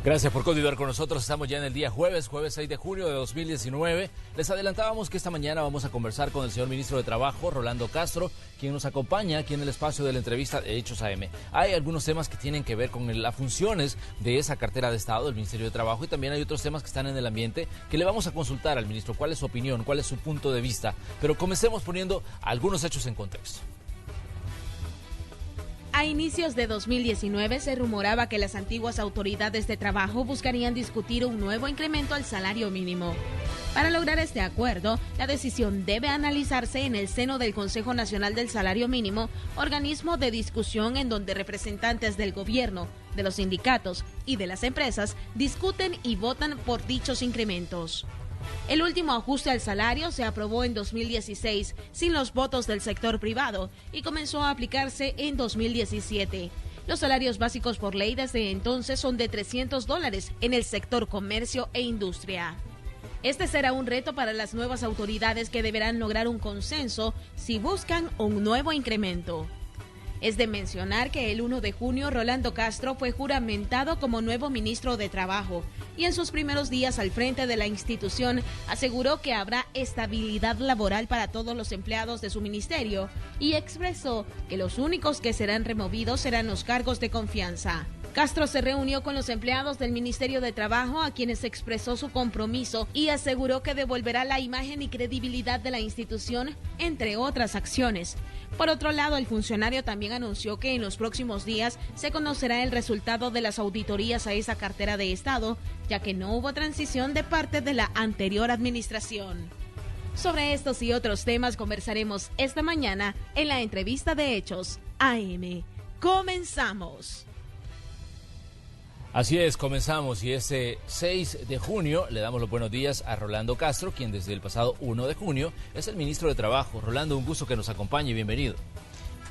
Gracias por continuar con nosotros. Estamos ya en el día jueves 6 de junio de 2019. Les adelantábamos que esta mañana vamos a conversar con el señor ministro de Trabajo, Rolando Castro, quien nos acompaña aquí en el espacio de la entrevista de Hechos AM. Hay algunos temas que tienen que ver con las funciones de esa cartera de Estado, del Ministerio de Trabajo, y también hay otros temas que están en el ambiente que le vamos a consultar al ministro. ¿Cuál es su opinión? ¿Cuál es su punto de vista? Pero comencemos poniendo algunos hechos en contexto. A inicios de 2019 se rumoraba que las antiguas autoridades de trabajo buscarían discutir un nuevo incremento al salario mínimo. Para lograr este acuerdo, la decisión debe analizarse en el seno del Consejo Nacional del Salario Mínimo, organismo de discusión en donde representantes del gobierno, de los sindicatos y de las empresas discuten y votan por dichos incrementos. El último ajuste al salario se aprobó en 2016 sin los votos del sector privado y comenzó a aplicarse en 2017. Los salarios básicos por ley desde entonces son de $300 en el sector comercio e industria. Este será un reto para las nuevas autoridades que deberán lograr un consenso si buscan un nuevo incremento. Es de mencionar que el 1 de junio Rolando Castro fue juramentado como nuevo ministro de Trabajo y en sus primeros días al frente de la institución aseguró que habrá estabilidad laboral para todos los empleados de su ministerio y expresó que los únicos que serán removidos serán los cargos de confianza. Castro se reunió con los empleados del Ministerio de Trabajo a quienes expresó su compromiso y aseguró que devolverá la imagen y credibilidad de la institución, entre otras acciones. Por otro lado, el funcionario también anunció que en los próximos días se conocerá el resultado de las auditorías a esa cartera de Estado, ya que no hubo transición de parte de la anterior administración. Sobre estos y otros temas conversaremos esta mañana en la entrevista de Hechos AM. ¡Comenzamos! Así es, comenzamos y este 6 de junio le damos los buenos días a Rolando Castro, quien desde el pasado 1 de junio es el ministro de Trabajo. Rolando, un gusto que nos acompañe, bienvenido.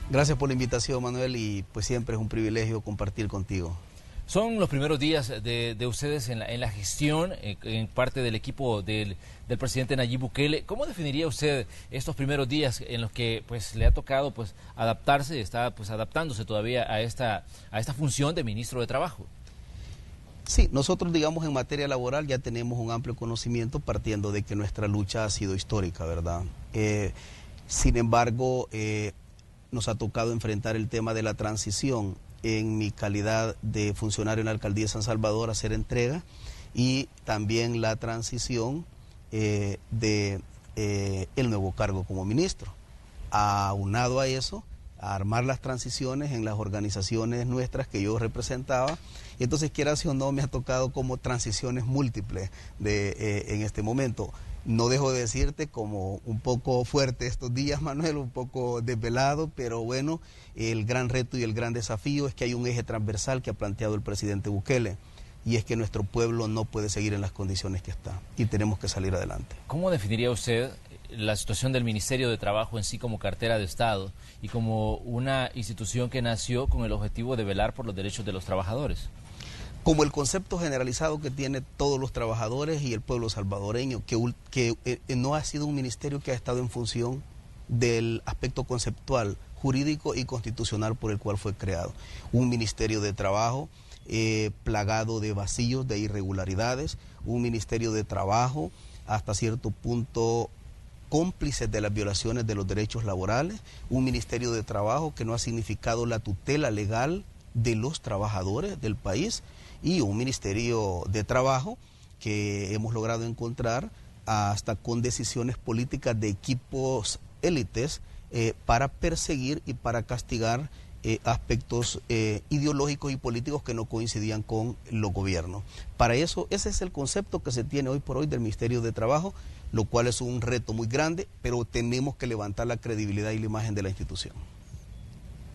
Gracias por la invitación, Manuel, y pues siempre es un privilegio compartir contigo. Son los primeros días de ustedes en la gestión, en parte del equipo del presidente Nayib Bukele. ¿Cómo definiría usted estos primeros días en los que pues le ha tocado pues adaptarse, está pues adaptándose todavía a esta función de ministro de Trabajo? Sí, nosotros digamos en materia laboral ya tenemos un amplio conocimiento partiendo de que nuestra lucha ha sido histórica, ¿verdad? Sin embargo, nos ha tocado enfrentar el tema de la transición en mi calidad de funcionario en la Alcaldía de San Salvador, hacer entrega, y también la transición el nuevo cargo como ministro. Aunado a eso, a armar las transiciones en las organizaciones nuestras que yo representaba. Y entonces, quieras o no, me ha tocado como transiciones múltiples en este momento. No dejo de decirte como un poco fuerte estos días, Manuel, un poco desvelado, pero bueno, el gran reto y el gran desafío es que hay un eje transversal que ha planteado el presidente Bukele, y es que nuestro pueblo no puede seguir en las condiciones que está y tenemos que salir adelante. ¿Cómo definiría usted la situación del Ministerio de Trabajo en sí como cartera de Estado y como una institución que nació con el objetivo de velar por los derechos de los trabajadores? Como el concepto generalizado que tiene todos los trabajadores y el pueblo salvadoreño, que no ha sido un ministerio que ha estado en función del aspecto conceptual, jurídico y constitucional por el cual fue creado. Un ministerio de trabajo plagado de vacíos, de irregularidades, un ministerio de trabajo hasta cierto punto cómplices de las violaciones de los derechos laborales, un ministerio de trabajo que no ha significado la tutela legal de los trabajadores del país, y un ministerio de trabajo que hemos logrado encontrar hasta con decisiones políticas de equipos élites para perseguir y para castigar aspectos ideológicos y políticos que no coincidían con los gobiernos. Para eso, ese es el concepto que se tiene hoy por hoy del Ministerio de Trabajo, lo cual es un reto muy grande, pero tenemos que levantar la credibilidad y la imagen de la institución.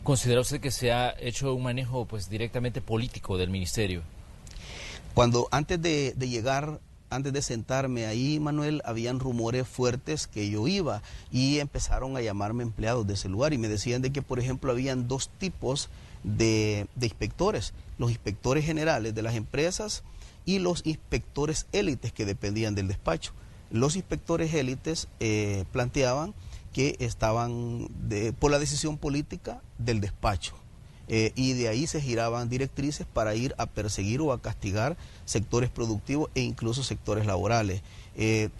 ¿Considera usted que se ha hecho un manejo pues directamente político del ministerio? Cuando antes de llegar, antes de sentarme ahí, Manuel, habían rumores fuertes que yo iba y empezaron a llamarme empleados de ese lugar y me decían de que, por ejemplo, habían dos tipos de inspectores, los inspectores generales de las empresas y los inspectores élites que dependían del despacho. Los inspectores élites planteaban que estaban por la decisión política del despacho. y de ahí se giraban directrices para ir a perseguir o a castigar sectores productivos e incluso sectores laborales.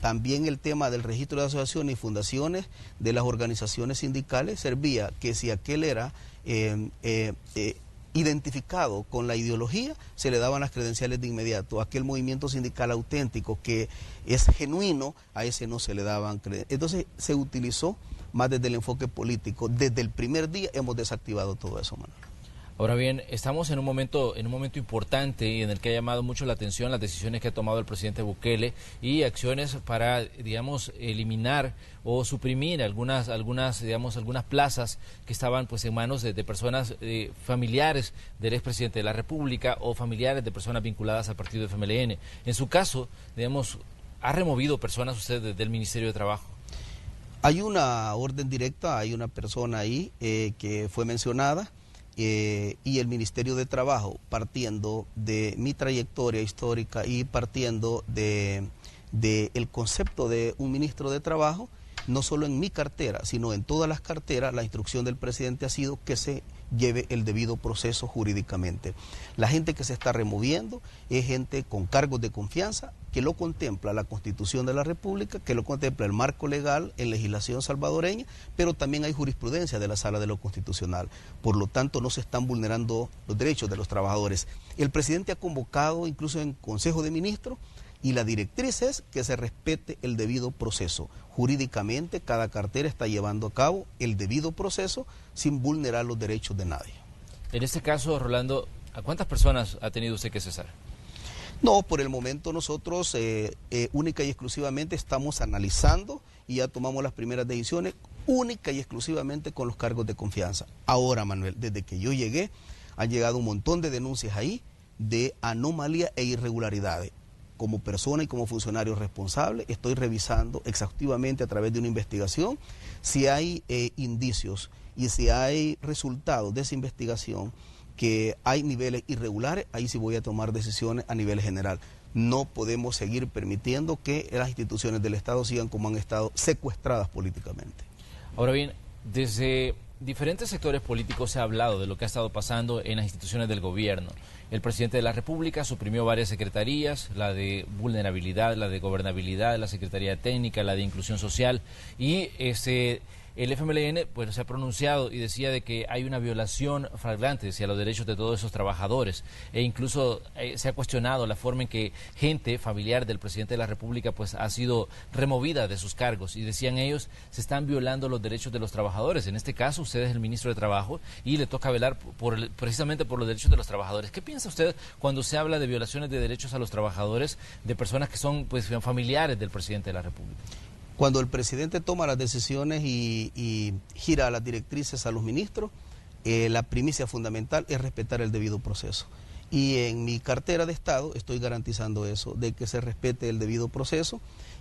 También el tema del registro de asociaciones y fundaciones de las organizaciones sindicales servía que si aquel era identificado con la ideología, se le daban las credenciales de inmediato. Aquel movimiento sindical auténtico que es genuino, a ese no se le daban credenciales. Entonces se utilizó más desde el enfoque político. Desde el primer día hemos desactivado todo eso, Manuel. Ahora bien, estamos en un momento importante y en el que ha llamado mucho la atención las decisiones que ha tomado el presidente Bukele y acciones para, digamos, eliminar o suprimir algunas plazas que estaban pues en manos de personas familiares del expresidente de la República o familiares de personas vinculadas al partido FMLN. En su caso, digamos, ¿ha removido personas usted del Ministerio de Trabajo? Hay una orden directa, hay una persona ahí que fue mencionada. Y el Ministerio de Trabajo, partiendo de mi trayectoria histórica y partiendo de el concepto de un ministro de Trabajo, no solo en mi cartera, sino en todas las carteras, la instrucción del presidente ha sido que se lleve el debido proceso jurídicamente. La gente que se está removiendo es gente con cargos de confianza, que lo contempla la Constitución de la República, que lo contempla el marco legal en legislación salvadoreña, pero también hay jurisprudencia de la Sala de lo Constitucional. Por lo tanto, no se están vulnerando los derechos de los trabajadores. El presidente ha convocado, incluso en Consejo de Ministros, y la directriz es que se respete el debido proceso. Jurídicamente, cada cartera está llevando a cabo el debido proceso sin vulnerar los derechos de nadie. En este caso, Rolando, ¿a cuántas personas ha tenido usted que cesar? No, por el momento nosotros única y exclusivamente estamos analizando y ya tomamos las primeras decisiones única y exclusivamente con los cargos de confianza. Ahora, Manuel, desde que yo llegué, han llegado un montón de denuncias ahí de anomalías e irregularidades. Como persona y como funcionario responsable, estoy revisando exhaustivamente a través de una investigación si hay indicios y si hay resultados de esa investigación que hay niveles irregulares, ahí sí voy a tomar decisiones a nivel general. No podemos seguir permitiendo que las instituciones del Estado sigan como han estado secuestradas políticamente. Ahora bien, desde diferentes sectores políticos se ha hablado de lo que ha estado pasando en las instituciones del gobierno. El presidente de la República suprimió varias secretarías, la de vulnerabilidad, la de gobernabilidad, la Secretaría Técnica, la de Inclusión Social, y el FMLN pues se ha pronunciado y decía de que hay una violación flagrante hacia los derechos de todos esos trabajadores, e incluso se ha cuestionado la forma en que gente familiar del presidente de la República pues ha sido removida de sus cargos, y decían ellos, se están violando los derechos de los trabajadores. En este caso usted es el ministro de Trabajo y le toca velar precisamente por los derechos de los trabajadores. ¿Qué piensa usted cuando se habla de violaciones de derechos a los trabajadores de personas que son pues familiares del presidente de la República? Cuando el presidente toma las decisiones y gira las directrices a los ministros, la primicia fundamental es respetar el debido proceso. Y en mi cartera de Estado estoy garantizando eso, de que se respete el debido proceso,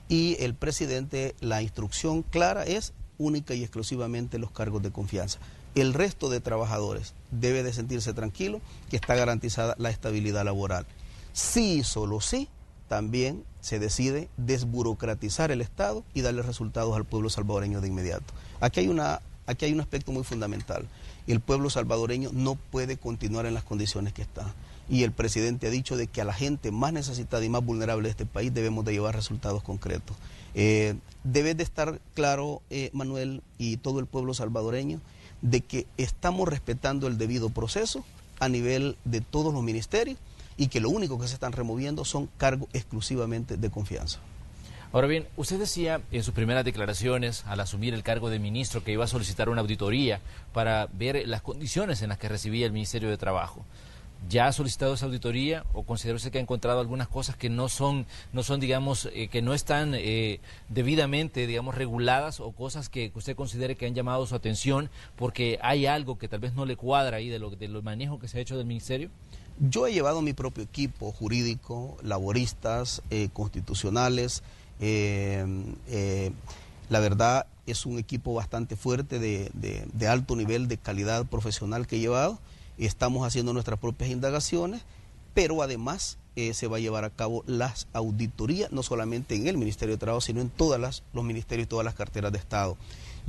y el presidente, la instrucción clara es única y exclusivamente los cargos de confianza. El resto de trabajadores debe de sentirse tranquilo que está garantizada la estabilidad laboral. Sí, solo sí, también se decide desburocratizar el Estado y darle resultados al pueblo salvadoreño de inmediato. Aquí hay un aspecto muy fundamental. El pueblo salvadoreño no puede continuar en las condiciones que está. Y el presidente ha dicho de que a la gente más necesitada y más vulnerable de este país debemos de llevar resultados concretos. Debe de estar claro, Manuel, y todo el pueblo salvadoreño, de que estamos respetando el debido proceso a nivel de todos los ministerios, y que lo único que se están removiendo son cargos exclusivamente de confianza. Ahora bien, usted decía en sus primeras declaraciones, al asumir el cargo de ministro, que iba a solicitar una auditoría para ver las condiciones en las que recibía el Ministerio de Trabajo. ¿Ya ha solicitado esa auditoría o considera usted que ha encontrado algunas cosas que no son digamos, que no están debidamente, digamos, reguladas, o cosas que usted considere que han llamado su atención porque hay algo que tal vez no le cuadra ahí de lo manejo que se ha hecho del Ministerio? Yo he llevado mi propio equipo jurídico, laboristas, constitucionales. La verdad es un equipo bastante fuerte de alto nivel de calidad profesional que he llevado. Estamos haciendo nuestras propias indagaciones, pero además se va a llevar a cabo las auditorías, no solamente en el Ministerio de Trabajo, sino en todos los ministerios y todas las carteras de Estado.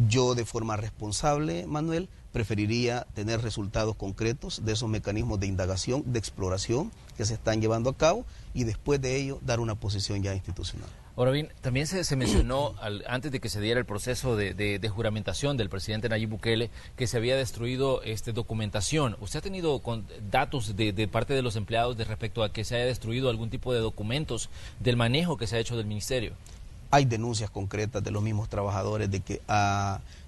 Yo de forma responsable, Manuel, preferiría tener resultados concretos de esos mecanismos de indagación, de exploración que se están llevando a cabo y después de ello dar una posición ya institucional. Ahora bien, también se mencionó antes de que se diera el proceso de juramentación del presidente Nayib Bukele que se había destruido documentación. ¿Usted ha tenido datos de parte de los empleados de respecto a que se haya destruido algún tipo de documentos del manejo que se ha hecho del ministerio? Hay denuncias concretas de los mismos trabajadores de que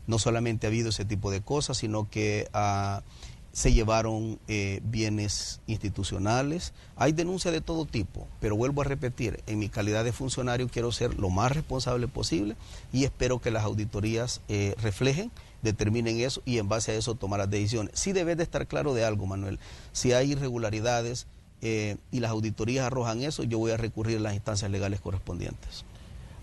no solamente ha habido ese tipo de cosas, sino que se llevaron bienes institucionales. Hay denuncias de todo tipo, pero vuelvo a repetir, en mi calidad de funcionario quiero ser lo más responsable posible y espero que las auditorías reflejen, determinen eso y en base a eso tomar las decisiones. Sí debe de estar claro de algo, Manuel, si hay irregularidades y las auditorías arrojan eso, yo voy a recurrir a las instancias legales correspondientes.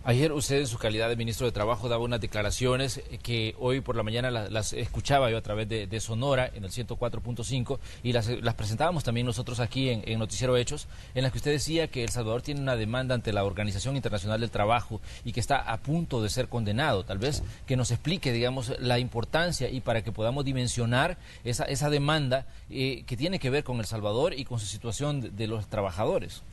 Ayer usted en su calidad de ministro de Trabajo daba unas declaraciones que hoy por la mañana las escuchaba yo a través de Sonora en el 104.5 y las presentábamos también nosotros aquí en Noticiero Hechos, en las que usted decía que El Salvador tiene una demanda ante la Organización Internacional del Trabajo y que está a punto de ser condenado. Tal vez que nos explique, digamos, la importancia y para que podamos dimensionar esa demanda que tiene que ver con El Salvador y con su situación de los trabajadores.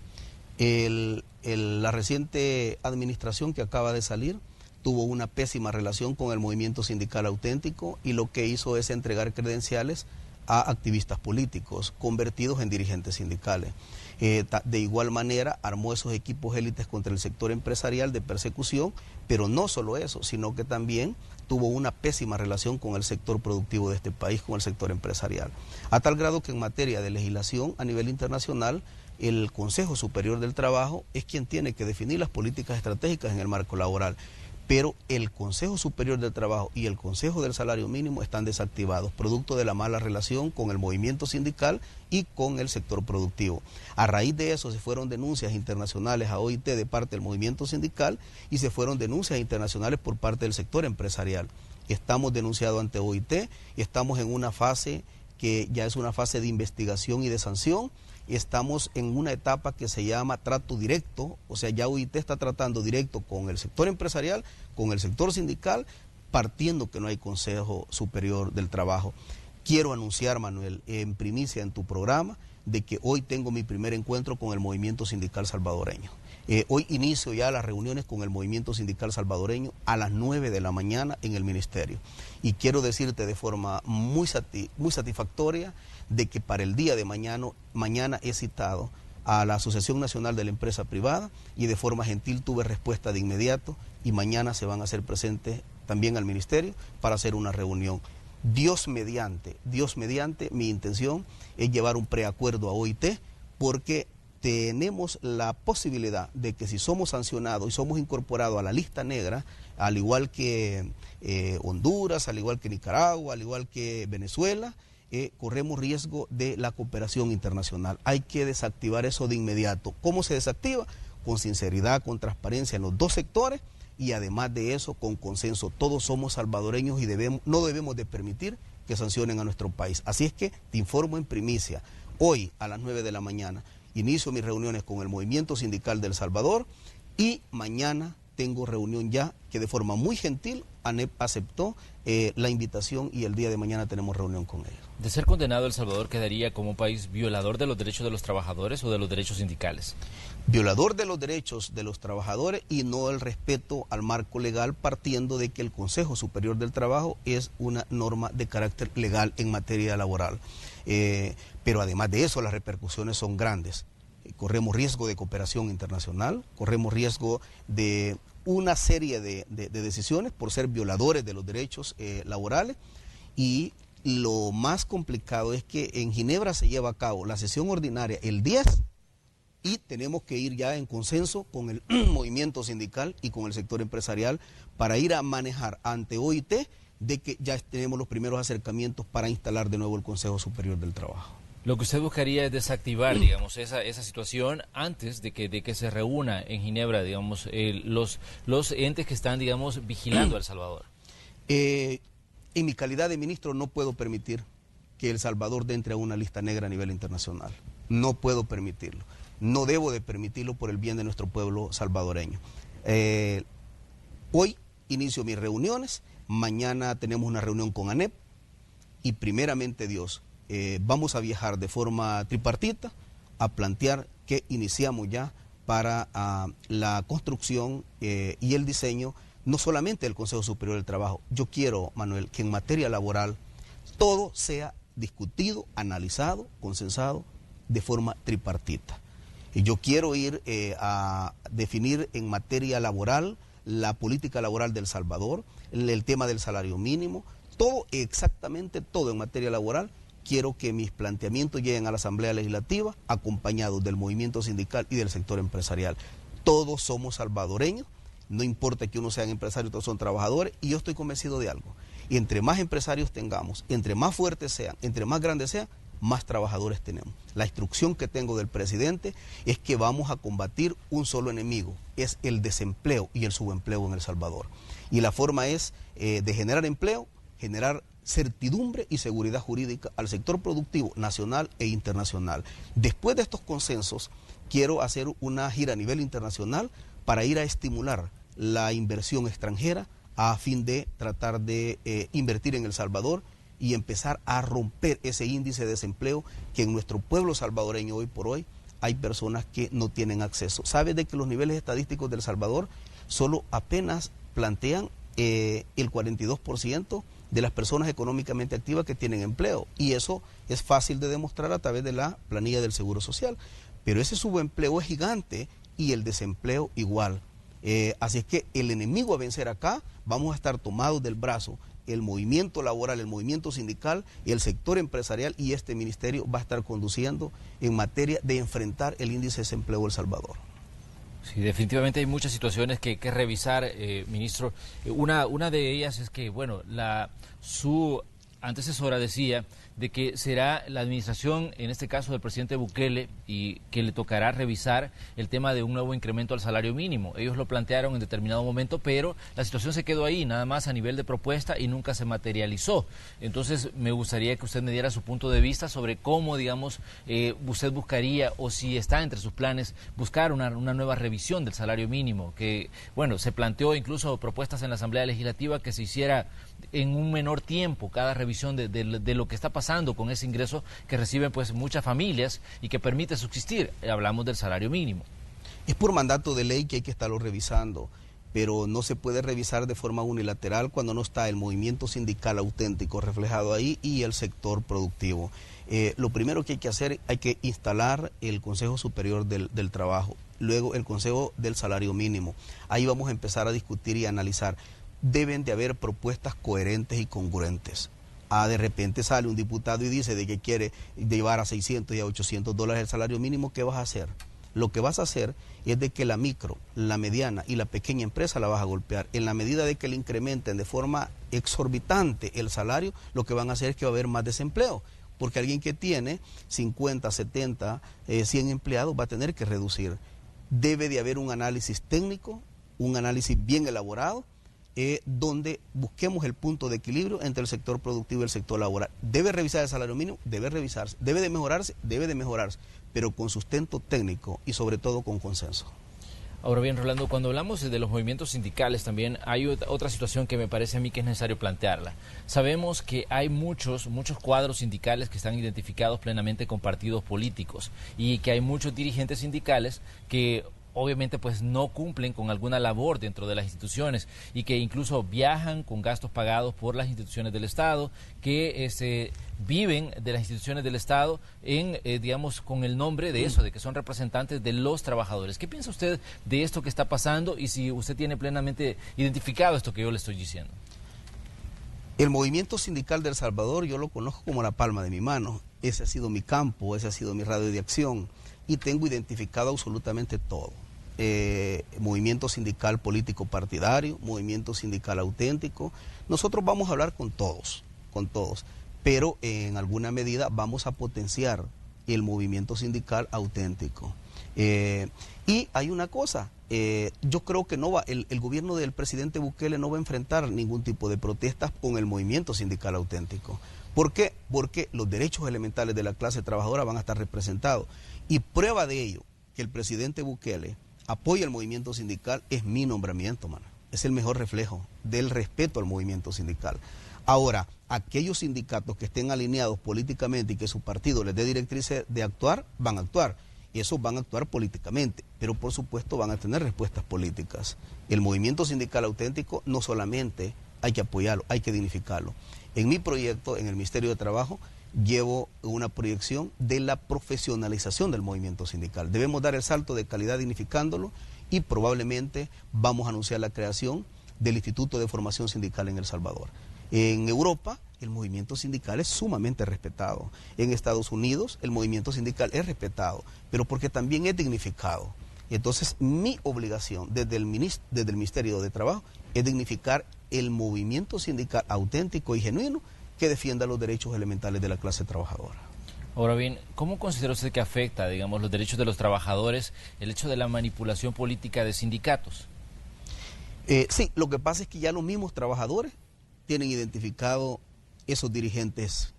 La reciente administración que acaba de salir tuvo una pésima relación con el movimiento sindical auténtico y lo que hizo es entregar credenciales a activistas políticos convertidos en dirigentes sindicales. De igual manera armó esos equipos élites contra el sector empresarial de persecución, pero no solo eso, sino que también tuvo una pésima relación con el sector productivo de este país, con el sector empresarial. A tal grado que en materia de legislación a nivel internacional, el Consejo Superior del Trabajo es quien tiene que definir las políticas estratégicas en el marco laboral, pero el Consejo Superior del Trabajo y el Consejo del Salario Mínimo están desactivados, producto de la mala relación con el movimiento sindical y con el sector productivo. A raíz de eso se fueron denuncias internacionales a OIT de parte del movimiento sindical y se fueron denuncias internacionales por parte del sector empresarial. Estamos denunciados ante OIT y estamos en una fase que ya es una fase de investigación y de sanción. Estamos en una etapa que se llama trato directo, o sea, ya OIT está tratando directo con el sector empresarial, con el sector sindical, partiendo que no hay Consejo Superior del Trabajo. Quiero anunciar, Manuel, en primicia en tu programa, de que hoy tengo mi primer encuentro con el movimiento sindical salvadoreño. Hoy inicio ya las reuniones con el movimiento sindical salvadoreño a las 9 de la mañana en el ministerio. Y quiero decirte de forma muy satisfactoria de que para el día de mañana he citado a la Asociación Nacional de la Empresa Privada y de forma gentil tuve respuesta de inmediato y mañana se van a hacer presentes también al ministerio para hacer una reunión. Dios mediante, mi intención es llevar un preacuerdo a OIT porque tenemos la posibilidad de que si somos sancionados y somos incorporados a la lista negra, al igual que Honduras, al igual que Nicaragua, al igual que Venezuela, corremos riesgo de la cooperación internacional. Hay que desactivar eso de inmediato. ¿Cómo se desactiva? Con sinceridad, con transparencia en los dos sectores y además de eso con consenso. Todos somos salvadoreños y no debemos de permitir que sancionen a nuestro país. Así es que te informo en primicia. Hoy a las 9 de la mañana inicio mis reuniones con el movimiento sindical de El Salvador y mañana tengo reunión ya que de forma muy gentil ANEP aceptó la invitación y el día de mañana tenemos reunión con ellos. De ser condenado, El Salvador quedaría como un país violador de los derechos de los trabajadores o de los derechos sindicales. Violador de los derechos de los trabajadores y no el respeto al marco legal, partiendo de que el Consejo Superior del Trabajo es una norma de carácter legal en materia laboral. Pero además de eso las repercusiones son grandes. Corremos riesgo de cooperación internacional, corremos riesgo de una serie de decisiones por ser violadores de los derechos laborales y lo más complicado es que en Ginebra se lleva a cabo la sesión ordinaria el 10 y tenemos que ir ya en consenso con el movimiento sindical y con el sector empresarial para ir a manejar ante OIT de que ya tenemos los primeros acercamientos para instalar de nuevo el Consejo Superior del Trabajo. Lo que usted buscaría es desactivar, digamos, esa situación antes de que se reúna en Ginebra, digamos, los entes que están, digamos, vigilando a El Salvador. En mi calidad de ministro no puedo permitir que El Salvador entre a una lista negra a nivel internacional. No puedo permitirlo. No debo de permitirlo por el bien de nuestro pueblo salvadoreño. Hoy inicio mis reuniones, Mañana tenemos una reunión con ANEP y primeramente Dios, vamos a viajar de forma tripartita a plantear que iniciamos ya para la construcción y el diseño, no solamente del Consejo Superior del Trabajo. Yo quiero, Manuel, que en materia laboral todo sea discutido, analizado, consensado de forma tripartita. Y yo quiero ir a definir en materia laboral la política laboral de El Salvador, el tema del salario mínimo, todo, exactamente todo en materia laboral. Quiero que mis planteamientos lleguen a la Asamblea Legislativa acompañados del movimiento sindical y del sector empresarial. Todos somos salvadoreños, no importa que unos sean empresarios, todos son trabajadores, y yo estoy convencido de algo. Y entre más empresarios tengamos, entre más fuertes sean, entre más grandes sean, más trabajadores tenemos. La instrucción que tengo del presidente es que vamos a combatir un solo enemigo, es el desempleo y el subempleo en El Salvador. Y la forma es de generar empleo, generar certidumbre y seguridad jurídica al sector productivo nacional e internacional. Después de estos consensos, quiero hacer una gira a nivel internacional para ir a estimular la inversión extranjera a fin de tratar de invertir en El Salvador y empezar a romper ese índice de desempleo que en nuestro pueblo salvadoreño hoy por hoy hay personas que no tienen acceso. ¿Sabe de que los niveles estadísticos de El Salvador solo apenas plantean el 42% de las personas económicamente activas que tienen empleo? Y eso es fácil de demostrar a través de la planilla del Seguro Social. Pero ese subempleo es gigante y el desempleo igual. Así es que el enemigo a vencer acá, vamos a estar tomados del brazo el movimiento laboral, el movimiento sindical y el sector empresarial, y este ministerio va a estar conduciendo en materia de enfrentar el índice de desempleo de El Salvador. Sí, definitivamente hay muchas situaciones que revisar, ministro. Una de ellas es que, bueno, su antecesora decía de que será la administración, en este caso del presidente Bukele, y que le tocará revisar el tema de un nuevo incremento al salario mínimo. Ellos lo plantearon en determinado momento, pero la situación se quedó ahí, nada más a nivel de propuesta, y nunca se materializó. Entonces, me gustaría que usted me diera su punto de vista sobre cómo, digamos, usted buscaría, o si está entre sus planes, buscar una nueva revisión del salario mínimo, que, bueno, se planteó incluso propuestas en la Asamblea Legislativa que se hiciera en un menor tiempo cada revisión de lo que está pasando con ese ingreso que reciben pues muchas familias y que permite subsistir. Hablamos del salario mínimo. Es por mandato de ley que hay que estarlo revisando, pero no se puede revisar de forma unilateral cuando no está el movimiento sindical auténtico reflejado ahí y el sector productivo. Lo primero que hay que hacer, hay que instalar el Consejo Superior del Trabajo, luego el Consejo del Salario Mínimo. Ahí vamos a empezar a discutir y a analizar. Deben de haber propuestas coherentes y congruentes. De repente sale un diputado y dice de que quiere llevar a 600 y a 800 dólares el salario mínimo. ¿Qué vas a hacer? Lo que vas a hacer es de que la micro, la mediana y la pequeña empresa la vas a golpear. En la medida de que le incrementen de forma exorbitante el salario, lo que van a hacer es que va a haber más desempleo, porque alguien que tiene 50, 70, 100 empleados va a tener que reducir. Debe de haber un análisis técnico, un análisis bien elaborado, donde busquemos el punto de equilibrio entre el sector productivo y el sector laboral. Debe revisar el salario mínimo, debe revisarse, debe de mejorarse, pero con sustento técnico y sobre todo con consenso. Ahora bien, Rolando, cuando hablamos de los movimientos sindicales también hay otra situación que me parece a mí que es necesario plantearla. Sabemos que hay muchos cuadros sindicales que están identificados plenamente con partidos políticos y que hay muchos dirigentes sindicales que obviamente pues no cumplen con alguna labor dentro de las instituciones y que incluso viajan con gastos pagados por las instituciones del Estado, que viven de las instituciones del Estado en, digamos, con el nombre de eso, de que son representantes de los trabajadores. ¿Qué piensa usted de esto que está pasando y si usted tiene plenamente identificado esto que yo le estoy diciendo? El movimiento sindical de El Salvador yo lo conozco como la palma de mi mano. Ese ha sido mi campo, ese ha sido mi radio de acción y tengo identificado absolutamente todo. Movimiento sindical político partidario, movimiento sindical auténtico. Nosotros vamos a hablar con todos, pero en alguna medida vamos a potenciar el movimiento sindical auténtico. Y hay una cosa, yo creo que el gobierno del presidente Bukele no va a enfrentar ningún tipo de protestas con el movimiento sindical auténtico. ¿Por qué? Porque los derechos elementales de la clase trabajadora van a estar representados. Y prueba de ello, que el presidente Bukele apoya el movimiento sindical, es mi nombramiento, mano. es el mejor reflejo del respeto al movimiento sindical. Ahora, aquellos sindicatos que estén alineados políticamente y que su partido les dé directrices de actuar, van a actuar. Esos van a actuar políticamente, pero por supuesto van a tener respuestas políticas. El movimiento sindical auténtico no solamente hay que apoyarlo, hay que dignificarlo. En mi proyecto, en el Ministerio de Trabajo, llevo una proyección de la profesionalización del movimiento sindical. Debemos dar el salto de calidad dignificándolo y probablemente vamos a anunciar la creación del Instituto de Formación Sindical en El Salvador. En Europa el movimiento sindical es sumamente respetado. En Estados Unidos el movimiento sindical es respetado, pero porque también es dignificado. Entonces mi obligación desde el Ministerio de Trabajo es dignificar el movimiento sindical auténtico y genuino que defienda los derechos elementales de la clase trabajadora. Ahora bien, ¿cómo considera usted que afecta, digamos, los derechos de los trabajadores el hecho de la manipulación política de sindicatos? Sí, lo que pasa es que ya los mismos trabajadores tienen identificado esos dirigentes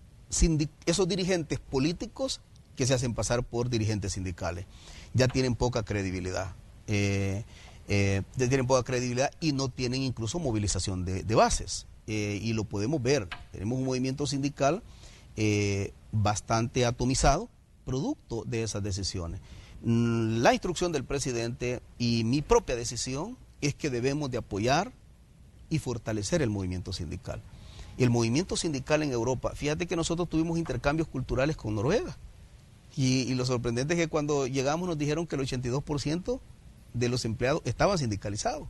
políticos que se hacen pasar por dirigentes sindicales. Ya tienen poca credibilidad. Tienen poca credibilidad y no tienen incluso movilización de bases. Y lo podemos ver. Tenemos un movimiento sindical bastante atomizado, producto de esas decisiones. La instrucción del presidente y mi propia decisión es que debemos de apoyar y fortalecer el movimiento sindical. El movimiento sindical en Europa, fíjate que nosotros tuvimos intercambios culturales con Noruega y lo sorprendente es que cuando llegamos nos dijeron que el 82% de los empleados estaban sindicalizados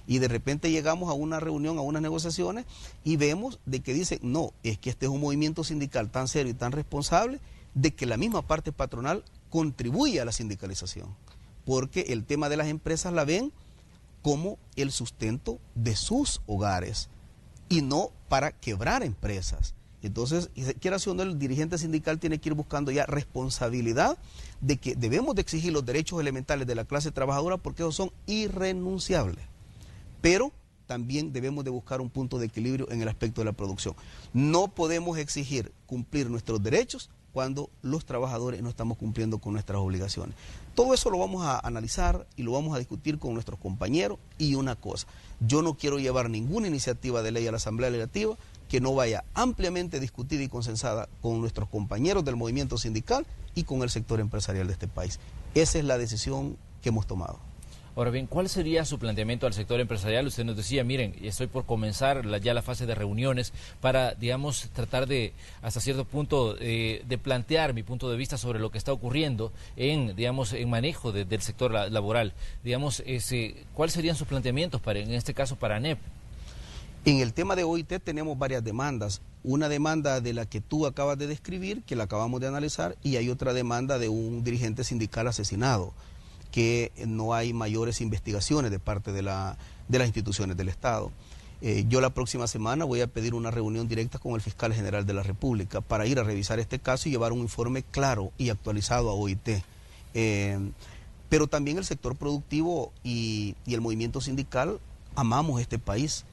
y de repente llegamos a una reunión, a unas negociaciones y vemos de que dicen, no, es que este es un movimiento sindical tan serio y tan responsable de que la misma parte patronal contribuye a la sindicalización, porque el tema de las empresas la ven como el sustento de sus hogares y no para quebrar empresas. Entonces, quiera o no, el dirigente sindical tiene que ir buscando ya responsabilidad de que debemos de exigir los derechos elementales de la clase trabajadora porque esos son irrenunciables. Pero también debemos de buscar un punto de equilibrio en el aspecto de la producción. No podemos exigir cumplir nuestros derechos cuando los trabajadores no estamos cumpliendo con nuestras obligaciones. Todo eso lo vamos a analizar y lo vamos a discutir con nuestros compañeros. Y una cosa, yo no quiero llevar ninguna iniciativa de ley a la Asamblea Legislativa que no vaya ampliamente discutida y consensada con nuestros compañeros del movimiento sindical y con el sector empresarial de este país. Esa es la decisión que hemos tomado. Ahora bien, ¿cuál sería su planteamiento al sector empresarial? Usted nos decía, miren, estoy por comenzar ya la fase de reuniones para, digamos, tratar de, hasta cierto punto, de plantear mi punto de vista sobre lo que está ocurriendo en, digamos, en manejo del sector laboral. Digamos, ¿cuáles serían sus planteamientos, en este caso, para ANEP? En el tema de OIT tenemos varias demandas. Una demanda de la que tú acabas de describir, que la acabamos de analizar, y hay otra demanda de un dirigente sindical asesinado, que no hay mayores investigaciones de parte de las instituciones del Estado. Yo la próxima semana voy a pedir una reunión directa con el fiscal general de la República para ir a revisar este caso y llevar un informe claro y actualizado a OIT. Pero también el sector productivo y el movimiento sindical amamos este país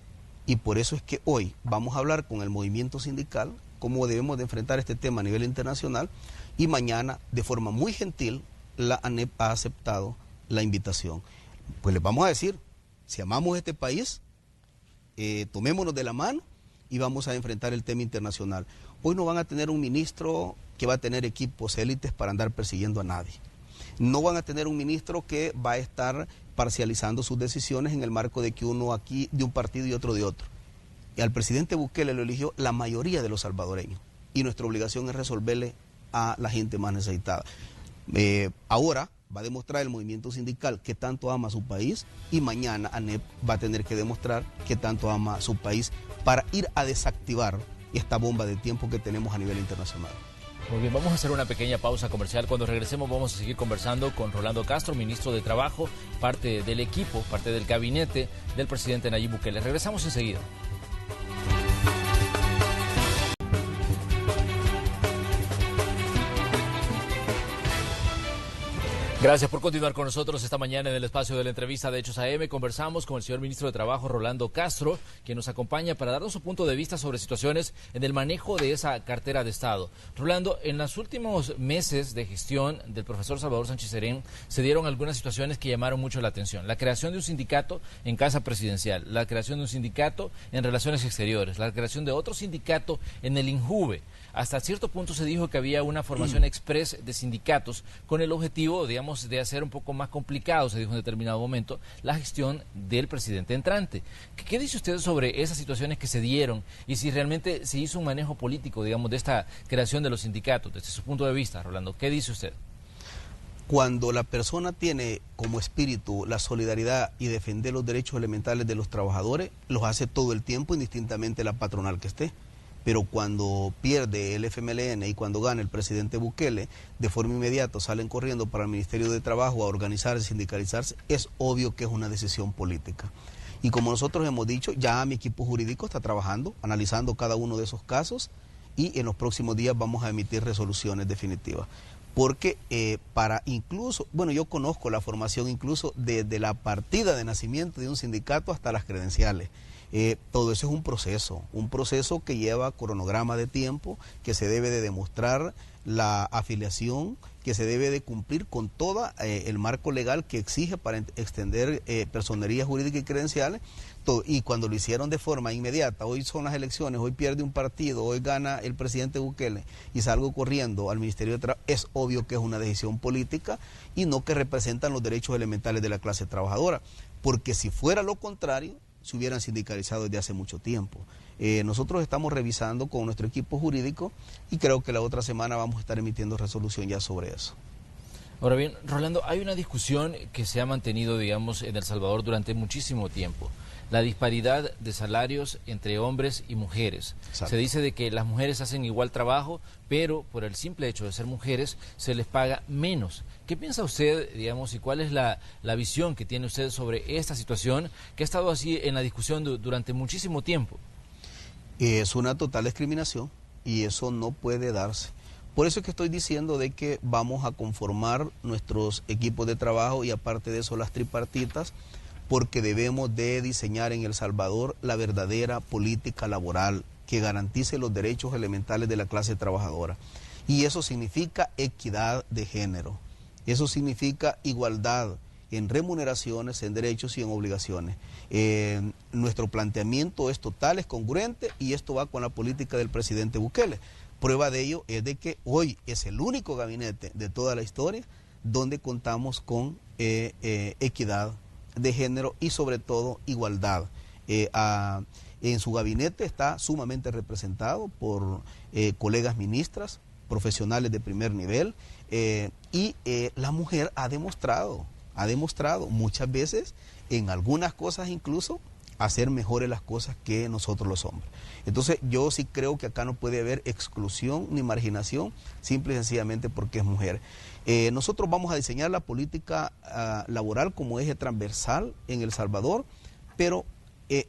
y por eso es que hoy vamos a hablar con el movimiento sindical cómo debemos de enfrentar este tema a nivel internacional y mañana de forma muy gentil la ANEP ha aceptado la invitación. Pues les vamos a decir, si amamos este país, tomémonos de la mano y vamos a enfrentar el tema internacional. Hoy no van a tener un ministro que va a tener equipos élites para andar persiguiendo a nadie. No van a tener un ministro que va a estar parcializando sus decisiones en el marco de que uno aquí de un partido y otro de otro. Y al presidente Bukele lo eligió la mayoría de los salvadoreños y nuestra obligación es resolverle a la gente más necesitada. Ahora va a demostrar el movimiento sindical que tanto ama a su país y mañana ANEP va a tener que demostrar que tanto ama a su país para ir a desactivar esta bomba de tiempo que tenemos a nivel internacional. Muy bien, vamos a hacer una pequeña pausa comercial. Cuando regresemos vamos a seguir conversando con Rolando Castro, ministro de Trabajo, parte del equipo, parte del gabinete del presidente Nayib Bukele. Regresamos enseguida. Gracias por continuar con nosotros esta mañana en el espacio de la entrevista de Hechos AM. Conversamos con el señor ministro de Trabajo, Rolando Castro, quien nos acompaña para darnos su punto de vista sobre situaciones en el manejo de esa cartera de Estado. Rolando, en los últimos meses de gestión del profesor Salvador Sánchez Serén se dieron algunas situaciones que llamaron mucho la atención. La creación de un sindicato en Casa Presidencial, la creación de un sindicato en Relaciones Exteriores, la creación de otro sindicato en el INJUVE. Hasta cierto punto se dijo que había una formación express de sindicatos con el objetivo, digamos, de hacer un poco más complicado, se dijo en determinado momento, la gestión del presidente entrante. ¿Qué dice usted sobre esas situaciones que se dieron y si realmente se hizo un manejo político, digamos, de esta creación de los sindicatos, desde su punto de vista, Rolando? ¿Qué dice usted? Cuando la persona tiene como espíritu la solidaridad y defender los derechos elementales de los trabajadores, los hace todo el tiempo, indistintamente la patronal que esté. Pero cuando pierde el FMLN y cuando gana el presidente Bukele, de forma inmediata salen corriendo para el Ministerio de Trabajo a organizarse, sindicalizarse, es obvio que es una decisión política. Y como nosotros hemos dicho, ya mi equipo jurídico está trabajando, analizando cada uno de esos casos y en los próximos días vamos a emitir resoluciones definitivas. Porque para incluso, bueno, yo conozco la formación incluso desde la partida de nacimiento de un sindicato hasta las credenciales. Todo eso es un proceso que lleva cronograma de tiempo, que se debe de demostrar la afiliación, que se debe de cumplir con todo el marco legal que exige para extender personería jurídica y credenciales. Todo. Y cuando lo hicieron de forma inmediata, hoy son las elecciones, hoy pierde un partido, hoy gana el presidente Bukele y salgo corriendo al Ministerio de Trabajo, es obvio que es una decisión política y no que representan los derechos elementales de la clase trabajadora, porque si fuera lo contrario, se hubieran sindicalizado desde hace mucho tiempo. Nosotros estamos revisando con nuestro equipo jurídico y creo que la otra semana vamos a estar emitiendo resolución ya sobre eso. Ahora bien, Rolando, hay una discusión que se ha mantenido, digamos, en El Salvador durante muchísimo tiempo. La disparidad de salarios entre hombres y mujeres. Exacto. Se dice de que las mujeres hacen igual trabajo, pero por el simple hecho de ser mujeres se les paga menos. ¿Qué piensa usted, digamos, y cuál es la visión que tiene usted sobre esta situación que ha estado así en la discusión durante muchísimo tiempo? Es una total discriminación y eso no puede darse. Por eso es que estoy diciendo de que vamos a conformar nuestros equipos de trabajo y aparte de eso las tripartitas, porque debemos de diseñar en El Salvador la verdadera política laboral que garantice los derechos elementales de la clase trabajadora. Y eso significa equidad de género, eso significa igualdad en remuneraciones, en derechos y en obligaciones. Nuestro planteamiento es total, es congruente y esto va con la política del presidente Bukele. Prueba de ello es de que hoy es el único gabinete de toda la historia donde contamos con equidad de género y sobre todo igualdad. En su gabinete está sumamente representado por colegas ministras, profesionales de primer nivel y la mujer ha demostrado muchas veces en algunas cosas incluso hacer mejores las cosas que nosotros los hombres. Entonces yo sí creo que acá no puede haber exclusión ni marginación, simple y sencillamente porque es mujer. Nosotros vamos a diseñar la política laboral como eje transversal en El Salvador, pero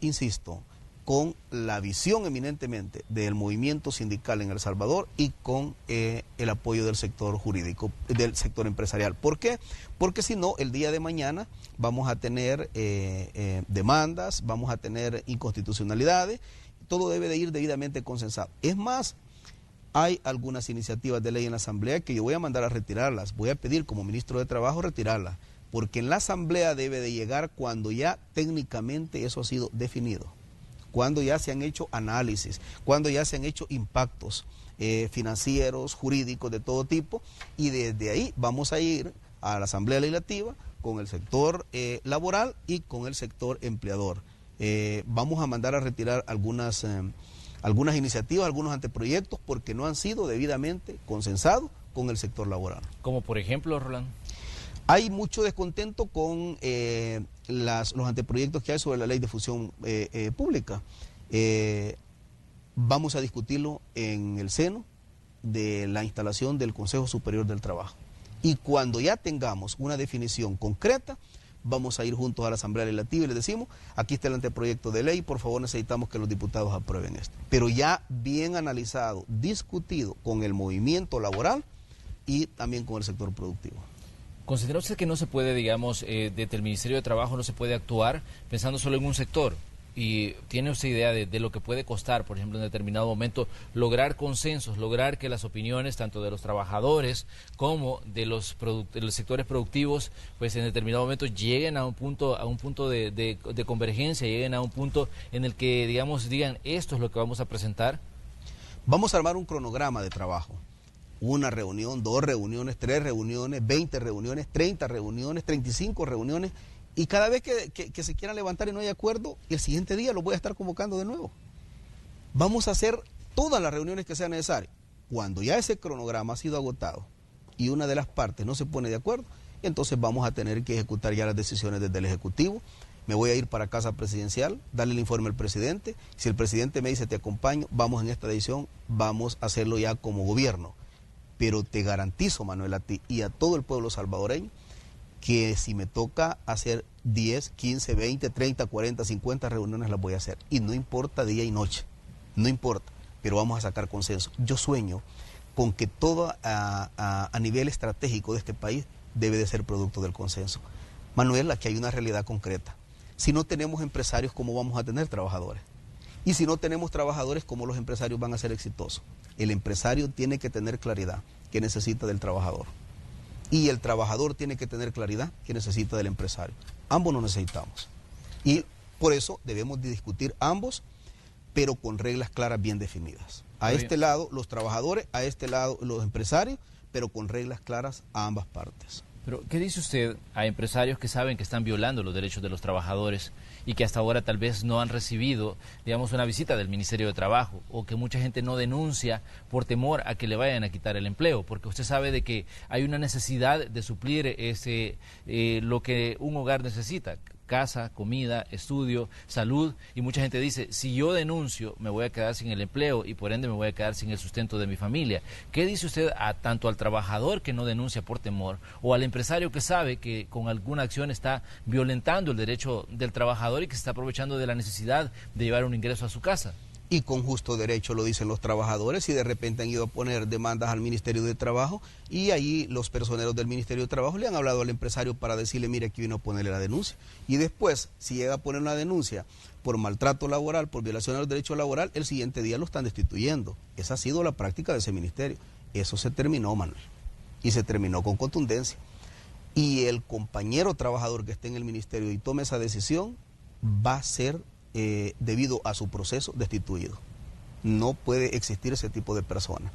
insisto, con la visión eminentemente del movimiento sindical en El Salvador y con el apoyo del sector jurídico, del sector empresarial. ¿Por qué? Porque si no, el día de mañana vamos a tener demandas, vamos a tener inconstitucionalidades, todo debe de ir debidamente consensado. Es más, hay algunas iniciativas de ley en la Asamblea que yo voy a mandar a retirarlas, voy a pedir como ministro de Trabajo retirarlas, porque en la Asamblea debe de llegar cuando ya técnicamente eso ha sido definido, cuando ya se han hecho análisis, cuando ya se han hecho impactos financieros, jurídicos, de todo tipo, y desde ahí vamos a ir a la Asamblea Legislativa con el sector laboral y con el sector empleador. Vamos a mandar a retirar algunas iniciativas, algunos anteproyectos, porque no han sido debidamente consensados con el sector laboral. Como por ejemplo, Rolando. Hay mucho descontento con los anteproyectos que hay sobre la ley de función pública. Vamos a discutirlo en el seno de la instalación del Consejo Superior del Trabajo. Y cuando ya tengamos una definición concreta, vamos a ir juntos a la Asamblea Legislativa y les decimos, aquí está el anteproyecto de ley, por favor necesitamos que los diputados aprueben esto. Pero ya bien analizado, discutido con el movimiento laboral y también con el sector productivo. ¿Considera usted que no se puede, digamos, desde el Ministerio de Trabajo no se puede actuar pensando solo en un sector? ¿Y tiene usted idea de lo que puede costar, por ejemplo, en determinado momento, lograr consensos, lograr que las opiniones tanto de los trabajadores como de los sectores productivos, pues en determinado momento lleguen a un punto de convergencia, lleguen a un punto en el que, digamos, digan, esto es lo que vamos a presentar? Vamos a armar un cronograma de trabajo. Una reunión, 2 reuniones, 3 reuniones, 20 reuniones, 30 reuniones, 35 reuniones. Y cada vez que se quieran levantar y no hay acuerdo, el siguiente día los voy a estar convocando de nuevo. Vamos a hacer todas las reuniones que sean necesarias. Cuando ya ese cronograma ha sido agotado y una de las partes no se pone de acuerdo, entonces vamos a tener que ejecutar ya las decisiones desde el Ejecutivo. Me voy a ir para casa presidencial, darle el informe al presidente. Si el presidente me dice te acompaño, vamos en esta decisión, vamos a hacerlo ya como gobierno. Pero te garantizo, Manuel, a ti y a todo el pueblo salvadoreño, que si me toca hacer 10, 15, 20, 30, 40, 50 reuniones las voy a hacer. Y no importa día y noche, no importa, pero vamos a sacar consenso. Yo sueño con que todo a nivel estratégico de este país debe de ser producto del consenso. Manuel, aquí hay una realidad concreta. Si no tenemos empresarios, ¿cómo vamos a tener trabajadores? Y si no tenemos trabajadores, ¿cómo los empresarios van a ser exitosos? El empresario tiene que tener claridad que necesita del trabajador. Y el trabajador tiene que tener claridad que necesita del empresario. Ambos nos necesitamos. Y por eso debemos de discutir ambos, pero con reglas claras bien definidas. A este lado los trabajadores, a este lado los empresarios, pero con reglas claras a ambas partes. Pero, ¿qué dice usted a empresarios que saben que están violando los derechos de los trabajadores y que hasta ahora tal vez no han recibido, digamos, una visita del Ministerio de Trabajo, o que mucha gente no denuncia por temor a que le vayan a quitar el empleo? Porque usted sabe de que hay una necesidad de suplir lo que un hogar necesita: casa, comida, estudio, salud, y mucha gente dice, si yo denuncio me voy a quedar sin el empleo y por ende me voy a quedar sin el sustento de mi familia. ¿Qué dice usted tanto al trabajador que no denuncia por temor, o al empresario que sabe que con alguna acción está violentando el derecho del trabajador y que se está aprovechando de la necesidad de llevar un ingreso a su casa? Y con justo derecho lo dicen los trabajadores, y de repente han ido a poner demandas al Ministerio de Trabajo, y ahí los personeros del Ministerio de Trabajo le han hablado al empresario para decirle, mire, aquí vino a ponerle la denuncia. Y después, si llega a poner una denuncia por maltrato laboral, por violación a los derechos laborales, el siguiente día lo están destituyendo. Esa ha sido la práctica de ese ministerio. Eso se terminó, Manuel, y se terminó con contundencia. Y el compañero trabajador que esté en el ministerio y tome esa decisión va a ser debido a su proceso destituido. No puede existir ese tipo de persona.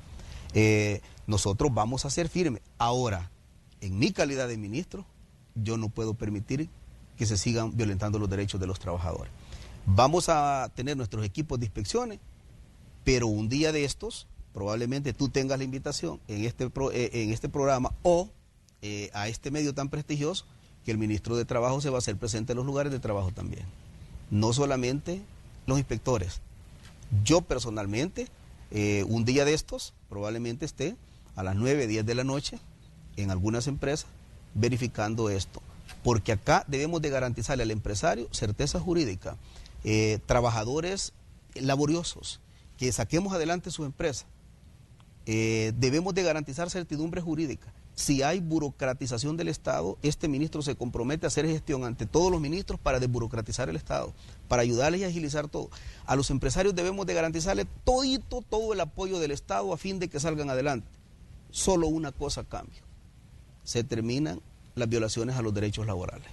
Nosotros vamos a ser firmes. Ahora, en mi calidad de ministro, yo no puedo permitir que se sigan violentando los derechos de los trabajadores. Vamos a tener nuestros equipos de inspecciones, pero un día de estos, probablemente tú tengas la invitación en este programa o a este medio tan prestigioso, que el ministro de Trabajo se va a hacer presente en los lugares de trabajo también. No solamente los inspectores. Yo personalmente, un día de estos, probablemente esté a las 9, 10 de la noche en algunas empresas verificando esto. Porque acá debemos de garantizarle al empresario certeza jurídica, trabajadores laboriosos, que saquemos adelante su empresa. Debemos de garantizar certidumbre jurídica. Si hay burocratización del Estado, este ministro se compromete a hacer gestión ante todos los ministros para desburocratizar el Estado, para ayudarles y agilizar todo. A los empresarios debemos de garantizarles todo el apoyo del Estado a fin de que salgan adelante. Solo una cosa cambia: se terminan las violaciones a los derechos laborales.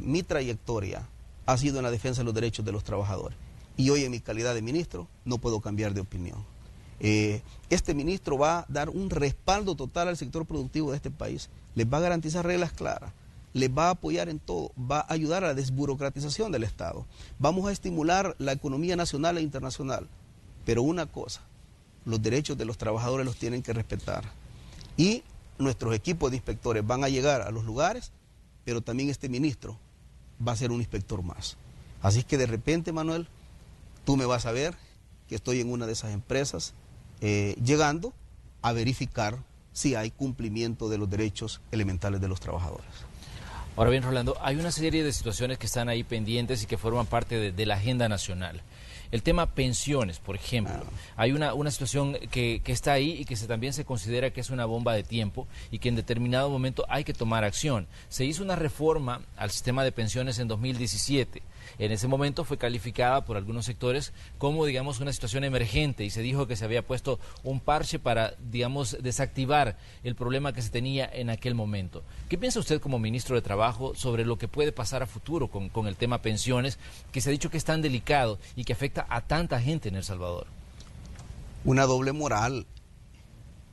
Mi trayectoria ha sido en la defensa de los derechos de los trabajadores, y hoy en mi calidad de ministro no puedo cambiar de opinión. Este ministro va a dar un respaldo total al sector productivo de este país, les va a garantizar reglas claras, les va a apoyar en todo, va a ayudar a la desburocratización del Estado, vamos a estimular la economía nacional e internacional, pero una cosa: los derechos de los trabajadores los tienen que respetar, y nuestros equipos de inspectores van a llegar a los lugares, pero también este ministro va a ser un inspector más. Así que de repente, Manuel, tú me vas a ver que estoy en una de esas empresas, llegando a verificar si hay cumplimiento de los derechos elementales de los trabajadores. Ahora bien, Rolando, hay una serie de situaciones que están ahí pendientes y que forman parte de la agenda nacional. El tema pensiones, por ejemplo. Hay una situación que está ahí y que también se considera que es una bomba de tiempo y que en determinado momento hay que tomar acción. Se hizo una reforma al sistema de pensiones en 2017. En ese momento fue calificada por algunos sectores como, digamos, una situación emergente y se dijo que se había puesto un parche para, digamos, desactivar el problema que se tenía en aquel momento. ¿Qué piensa usted como ministro de Trabajo sobre lo que puede pasar a futuro con el tema pensiones, que se ha dicho que es tan delicado y que afecta a tanta gente en El Salvador? Una doble moral.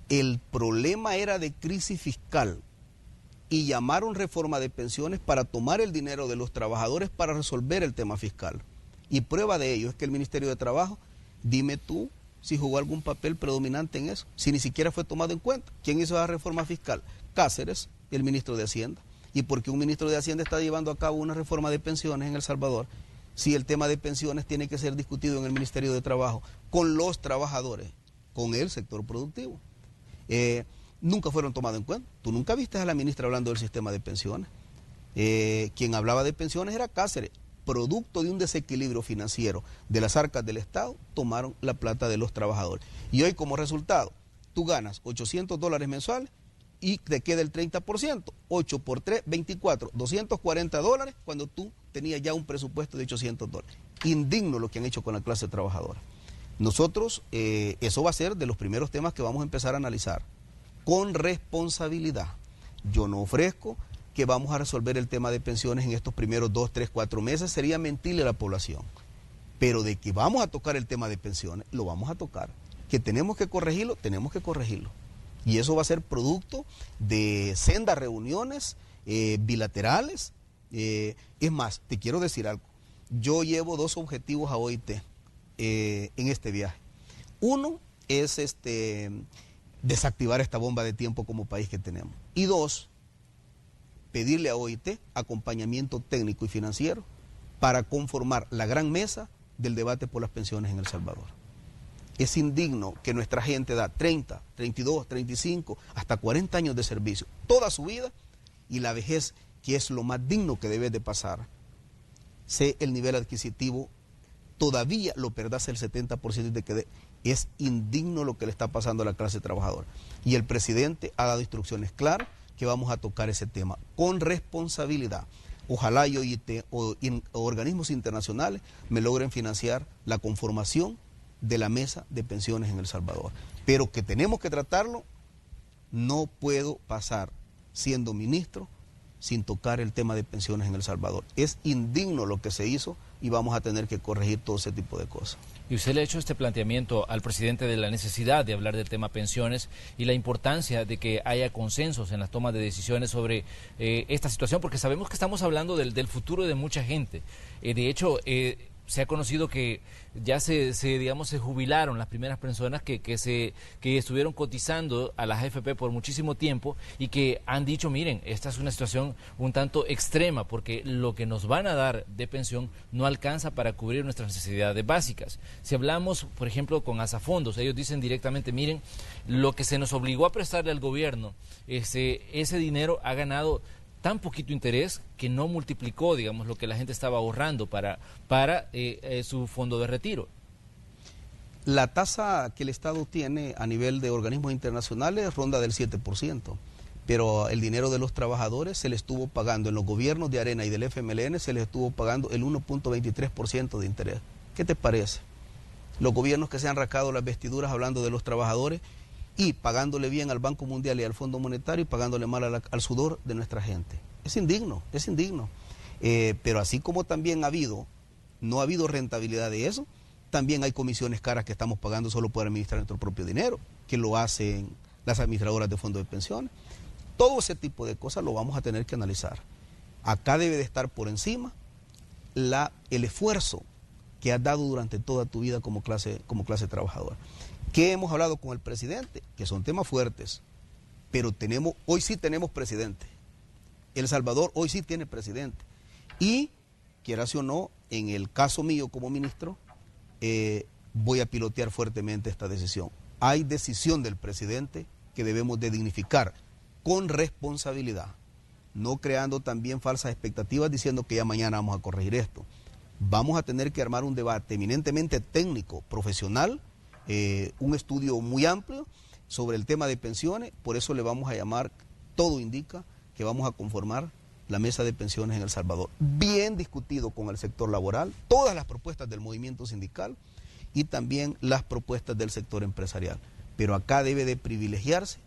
El problema era de crisis fiscal y llamaron reforma de pensiones para tomar el dinero de los trabajadores para resolver el tema fiscal. Y prueba de ello es que el Ministerio de Trabajo, dime tú si jugó algún papel predominante en eso, si ni siquiera fue tomado en cuenta. ¿Quién hizo esa reforma fiscal? Cáceres, el ministro de Hacienda. ¿Y por qué un ministro de Hacienda está llevando a cabo una reforma de pensiones en El Salvador? Si el tema de pensiones tiene que ser discutido en el Ministerio de Trabajo con los trabajadores, con el sector productivo. Nunca fueron tomados en cuenta. Tú nunca viste a la ministra hablando del sistema de pensiones. Quien hablaba de pensiones era Cáceres. Producto de un desequilibrio financiero de las arcas del Estado, tomaron la plata de los trabajadores. Y hoy, como resultado, tú ganas $800 mensuales y te queda el 30%. 8 por 3, 24, $240 cuando tú tenías ya un presupuesto de $800. Indigno lo que han hecho con la clase trabajadora. Nosotros, eso va a ser de los primeros temas que vamos a empezar a analizar con responsabilidad. Yo no ofrezco que vamos a resolver el tema de pensiones en estos primeros 2, 3, 4 meses, sería mentirle a la población. Pero de que vamos a tocar el tema de pensiones, lo vamos a tocar. Que tenemos que corregirlo, tenemos que corregirlo. Y eso va a ser producto de sendas reuniones bilaterales. Es más, te quiero decir algo. Yo llevo 2 objetivos a OIT en este viaje. Uno es desactivar esta bomba de tiempo como país que tenemos. Y 2, pedirle a OIT acompañamiento técnico y financiero para conformar la gran mesa del debate por las pensiones en El Salvador. Es indigno que nuestra gente da 30, 32, 35, hasta 40 años de servicio, toda su vida, y la vejez, que es lo más digno que debe de pasar, sé el nivel adquisitivo, todavía lo perdás el 70% de que es indigno lo que le está pasando a la clase trabajadora. Y el presidente ha dado instrucciones claras que vamos a tocar ese tema con responsabilidad. Ojalá y OIT o organismos internacionales me logren financiar la conformación de la mesa de pensiones en El Salvador. Pero que tenemos que tratarlo, no puedo pasar siendo ministro sin tocar el tema de pensiones en El Salvador. Es indigno lo que se hizo y vamos a tener que corregir todo ese tipo de cosas. Y usted le ha hecho este planteamiento al presidente de la necesidad de hablar del tema pensiones y la importancia de que haya consensos en las tomas de decisiones sobre esta situación, porque sabemos que estamos hablando del futuro de mucha gente. De hecho, se ha conocido que ya se jubilaron las primeras personas que estuvieron cotizando a las AFP por muchísimo tiempo y que han dicho, miren, esta es una situación un tanto extrema porque lo que nos van a dar de pensión no alcanza para cubrir nuestras necesidades básicas. Si hablamos, por ejemplo, con Asafondos, ellos dicen directamente, miren, lo que se nos obligó a prestarle al gobierno, ese dinero ha ganado tan poquito interés que no multiplicó, digamos, lo que la gente estaba ahorrando para su fondo de retiro. La tasa que el Estado tiene a nivel de organismos internacionales ronda del 7%, pero el dinero de los trabajadores se le estuvo pagando en los gobiernos de Arena y del FMLN, se les estuvo pagando el 1.23% de interés. ¿Qué te parece? Los gobiernos que se han rascado las vestiduras hablando de los trabajadores y pagándole bien al Banco Mundial y al Fondo Monetario y pagándole mal al sudor de nuestra gente. Es indigno, es indigno. Pero así como también no ha habido rentabilidad de eso, también hay comisiones caras que estamos pagando solo por administrar nuestro propio dinero, que lo hacen las administradoras de fondos de pensiones. Todo ese tipo de cosas lo vamos a tener que analizar. Acá debe de estar por encima el esfuerzo que has dado durante toda tu vida como clase trabajadora. ¿Qué hemos hablado con el presidente? Que son temas fuertes, pero hoy sí tenemos presidente. El Salvador hoy sí tiene presidente. Y, quieras o no, en el caso mío como ministro, voy a pilotear fuertemente esta decisión. Hay decisión del presidente que debemos de dignificar con responsabilidad, no creando también falsas expectativas diciendo que ya mañana vamos a corregir esto. Vamos a tener que armar un debate eminentemente técnico, profesional, un estudio muy amplio sobre el tema de pensiones. Por eso le vamos a llamar, todo indica que vamos a conformar la mesa de pensiones en El Salvador. Bien discutido con el sector laboral, todas las propuestas del movimiento sindical y también las propuestas del sector empresarial. Pero acá debe de privilegiarse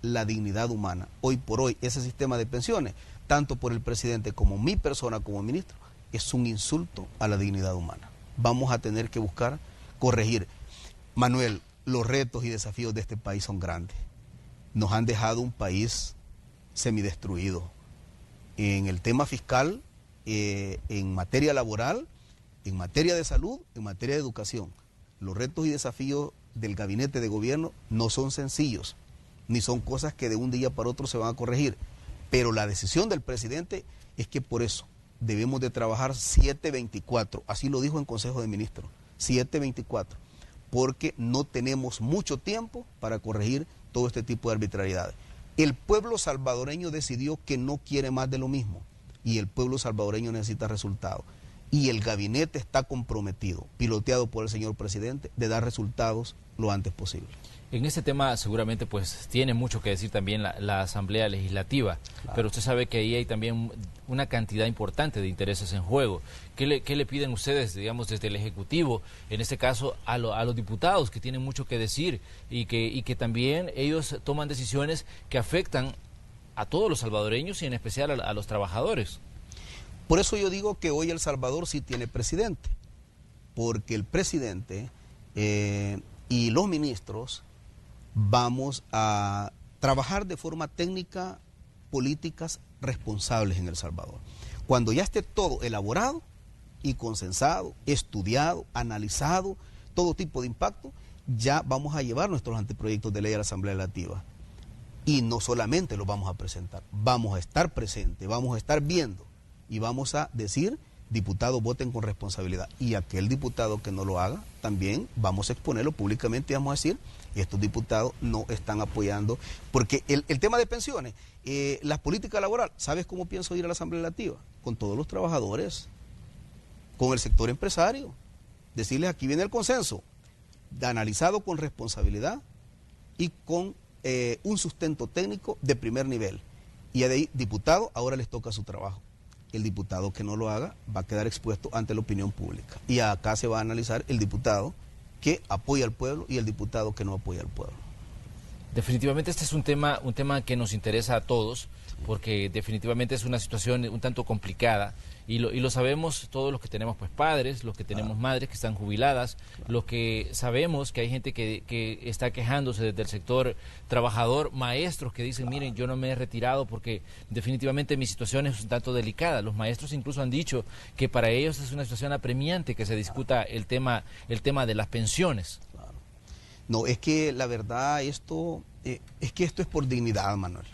la dignidad humana. Hoy por hoy, ese sistema de pensiones, tanto por el presidente como mi persona como ministro, es un insulto a la dignidad humana. Vamos a tener que buscar corregir. Manuel, los retos y desafíos de este país son grandes. Nos han dejado un país semidestruido. En el tema fiscal, en materia laboral, en materia de salud, en materia de educación. Los retos y desafíos del gabinete de gobierno no son sencillos, ni son cosas que de un día para otro se van a corregir. Pero la decisión del presidente es que por eso debemos de trabajar 7/24, así lo dijo en Consejo de Ministros, 7/24, porque no tenemos mucho tiempo para corregir todo este tipo de arbitrariedades. El pueblo salvadoreño decidió que no quiere más de lo mismo y el pueblo salvadoreño necesita resultados. Y el gabinete está comprometido, piloteado por el señor presidente, de dar resultados lo antes posible. En este tema seguramente pues tiene mucho que decir también la Asamblea Legislativa, claro. Pero usted sabe que ahí hay también una cantidad importante de intereses en juego. ¿Qué le piden ustedes, digamos, desde el Ejecutivo, en este caso a los diputados que tienen mucho que decir y que también ellos toman decisiones que afectan a todos los salvadoreños y en especial a los trabajadores? Por eso yo digo que hoy El Salvador sí tiene presidente, porque el presidente y los ministros vamos a trabajar de forma técnica políticas responsables en El Salvador. Cuando ya esté todo elaborado y consensado, estudiado, analizado, todo tipo de impacto, ya vamos a llevar nuestros anteproyectos de ley a la Asamblea Legislativa. Y no solamente los vamos a presentar, vamos a estar presentes, vamos a estar viendo y vamos a decir: diputados, voten con responsabilidad. Y aquel diputado que no lo haga, también vamos a exponerlo públicamente y vamos a decir: estos diputados no están apoyando. Porque el tema de pensiones, las políticas laborales, ¿sabes cómo pienso ir a la Asamblea Legislativa? Con todos los trabajadores, con el sector empresario. Decirles: aquí viene el consenso, analizado con responsabilidad y con un sustento técnico de primer nivel. Y de ahí, diputado, ahora les toca su trabajo. El diputado que no lo haga va a quedar expuesto ante la opinión pública. Y acá se va a analizar el diputado que apoya al pueblo y el diputado que no apoya al pueblo. Definitivamente este es un tema que nos interesa a todos, porque definitivamente es una situación un tanto complicada y lo sabemos todos los que tenemos pues padres, los que tenemos madres que están jubiladas, los que sabemos que hay gente que está quejándose desde el sector trabajador, maestros que dicen: miren, yo no me he retirado porque definitivamente mi situación es un tanto delicada. Los maestros incluso han dicho que para ellos es una situación apremiante que se discuta el tema de las pensiones. No, es que la verdad esto es por dignidad, Manuel.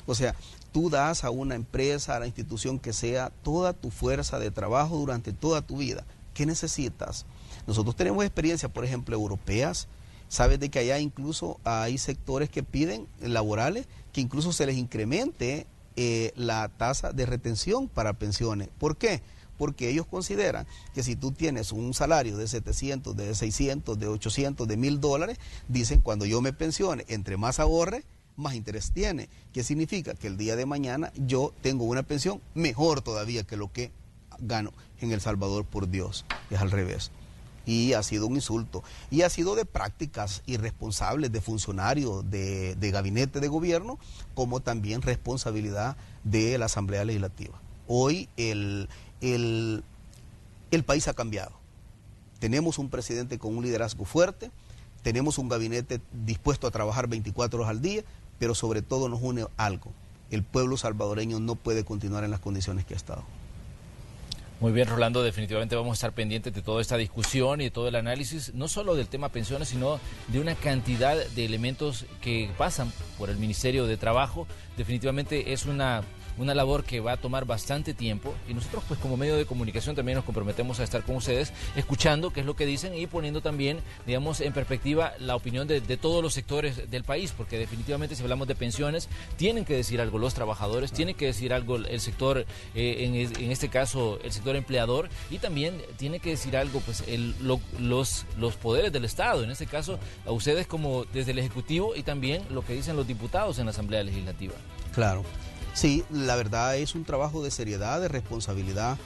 O sea, tú das a una empresa, a la institución que sea, toda tu fuerza de trabajo durante toda tu vida. ¿Qué necesitas? Nosotros tenemos experiencias, por ejemplo, europeas. Sabes de que allá incluso hay sectores que piden laborales que incluso se les incremente la tasa de retención para pensiones. ¿Por qué? Porque ellos consideran que si tú tienes un salario de 700, de 600, de 800, de $1000, dicen: cuando yo me pensione, entre más ahorre, más interés tiene. ¿Qué significa? Que el día de mañana yo tengo una pensión mejor todavía que lo que gano en El Salvador. Por Dios, es al revés. Y ha sido un insulto. Y ha sido de prácticas irresponsables de funcionarios de gabinete de gobierno, como también responsabilidad de la Asamblea Legislativa. Hoy el país ha cambiado. Tenemos un presidente con un liderazgo fuerte, tenemos un gabinete dispuesto a trabajar 24 horas al día, pero sobre todo nos une algo: el pueblo salvadoreño no puede continuar en las condiciones que ha estado. Muy bien, Rolando, definitivamente vamos a estar pendientes de toda esta discusión y de todo el análisis, no solo del tema pensiones, sino de una cantidad de elementos que pasan por el Ministerio de Trabajo. Definitivamente es una una labor que va a tomar bastante tiempo y nosotros pues como medio de comunicación también nos comprometemos a estar con ustedes, escuchando qué es lo que dicen y poniendo también, digamos, en perspectiva la opinión de todos los sectores del país, porque definitivamente si hablamos de pensiones, tienen que decir algo los trabajadores, tiene que decir algo el sector, en este caso el sector empleador, y también tiene que decir algo pues los poderes del Estado, en este caso a ustedes como desde el Ejecutivo y también lo que dicen los diputados en la Asamblea Legislativa. Claro, sí, la verdad es un trabajo de seriedad, de responsabilidad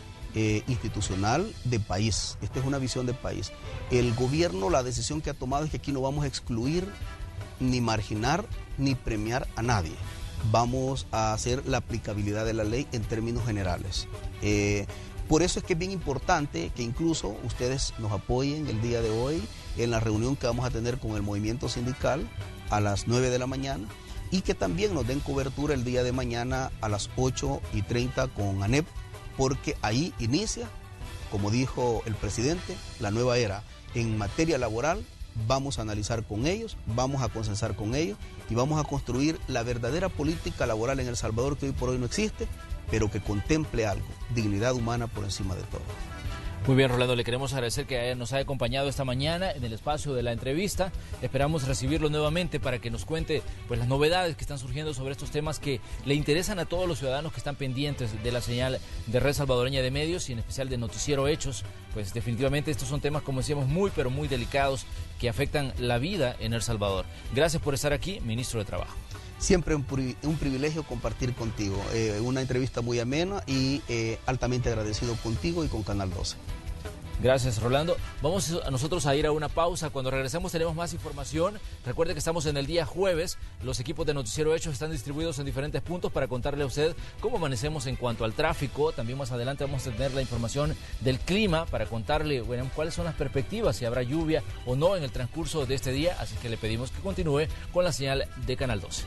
institucional de país. Esta es una visión de país. El gobierno, la decisión que ha tomado es que aquí no vamos a excluir, ni marginar, ni premiar a nadie. Vamos a hacer la aplicabilidad de la ley en términos generales. Por eso es que es bien importante que incluso ustedes nos apoyen el día de hoy en la reunión que vamos a tener con el movimiento sindical a las 9 de la mañana y que también nos den cobertura el día de mañana a las 8:30 con ANEP, porque ahí inicia, como dijo el presidente, la nueva era en materia laboral. Vamos a analizar con ellos, vamos a consensar con ellos y vamos a construir la verdadera política laboral en El Salvador que hoy por hoy no existe, pero que contemple algo, dignidad humana por encima de todo. Muy bien, Rolando, le queremos agradecer que nos haya acompañado esta mañana en el espacio de la entrevista. Esperamos recibirlo nuevamente para que nos cuente pues las novedades que están surgiendo sobre estos temas que le interesan a todos los ciudadanos que están pendientes de la señal de Red Salvadoreña de Medios y en especial de Noticiero Hechos. Pues definitivamente estos son temas, como decíamos, muy pero muy delicados que afectan la vida en El Salvador. Gracias por estar aquí, ministro de Trabajo. Siempre un privilegio compartir contigo, una entrevista muy amena y altamente agradecido contigo y con Canal 12. Gracias, Rolando. Vamos a nosotros a ir a una pausa. Cuando regresemos tenemos más información. Recuerde que estamos en el día jueves. Los equipos de Noticiero Hechos están distribuidos en diferentes puntos para contarle a usted cómo amanecemos en cuanto al tráfico. También más adelante vamos a tener la información del clima para contarle cuáles son las perspectivas, si habrá lluvia o no en el transcurso de este día. Así que le pedimos que continúe con la señal de Canal 12.